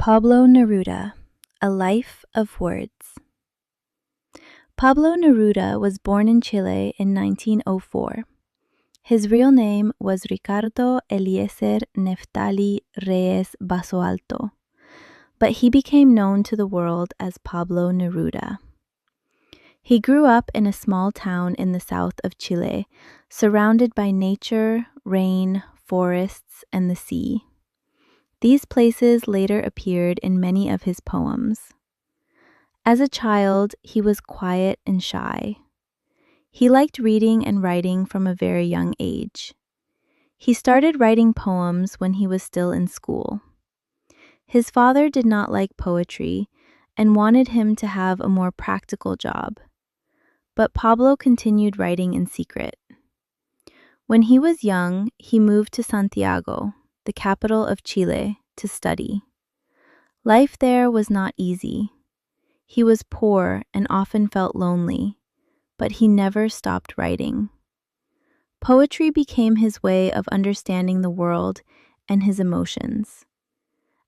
Pablo Neruda, A Life of Words. Pablo Neruda was born in Chile in 1904. His real name was Ricardo Eliezer Neftali Reyes Basoalto, but he became known to the world as Pablo Neruda. He grew up in a small town in the south of Chile, surrounded by nature, rain, forests, and the sea. These places later appeared in many of his poems. As a child, he was quiet and shy. He liked reading and writing from a very young age. He started writing poems when he was still in school. His father did not like poetry and wanted him to have a more practical job. But Pablo continued writing in secret. When he was young, he moved to Santiago, the capital of Chile, to study. Life there was not easy. He was poor and often felt lonely, but he never stopped writing. Poetry became his way of understanding the world and his emotions.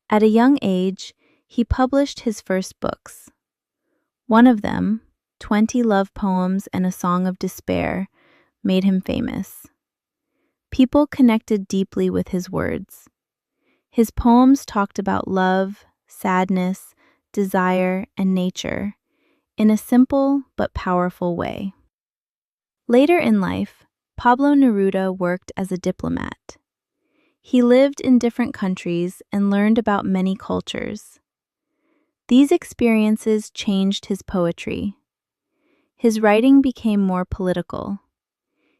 At a young age, he published his first books. One of them, 20 Love Poems and a Song of Despair, made him famous. People connected deeply with his words. His poems talked about love, sadness, desire, and nature in a simple but powerful way. Later in life, Pablo Neruda worked as a diplomat. He lived in different countries and learned about many cultures. These experiences changed his poetry. His writing became more political.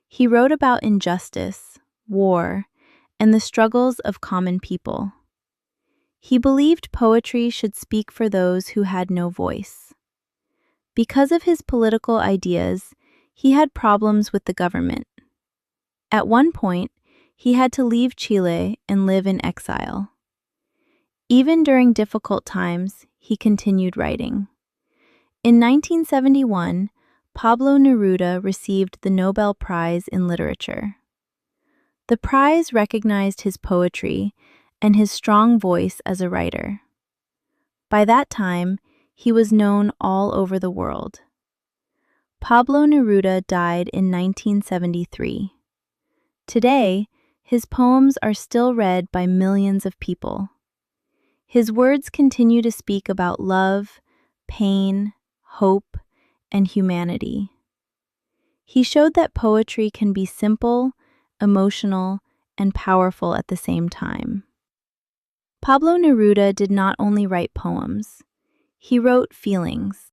He wrote about injustice, war, and the struggles of common people. He believed poetry should speak for those who had no voice. Because of his political ideas, he had problems with the government. At one point, he had to leave Chile and live in exile. Even during difficult times, he continued writing. In 1971, Pablo Neruda received the Nobel Prize in Literature. The prize recognized his poetry and his strong voice as a writer. By that time, he was known all over the world. Pablo Neruda died in 1973. Today, his poems are still read by millions of people. His words continue to speak about love, pain, hope, and humanity. He showed that poetry can be simple, emotional, and powerful at the same time. Pablo Neruda did not only write poems, he wrote feelings.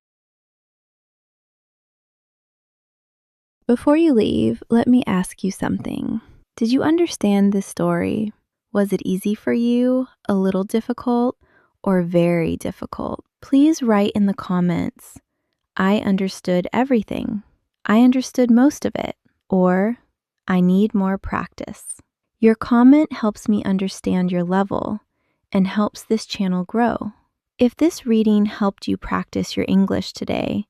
Before you leave, let me ask you something. Did you understand this story? Was it easy for you, a little difficult, or very difficult? Please write in the comments, I understood everything. I understood most of it. Or, I need more practice. Your comment helps me understand your level and helps this channel grow. If this reading helped you practice your English today,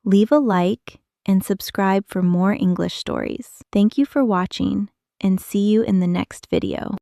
leave a like and subscribe for more English stories. Thank you for watching and see you in the next video.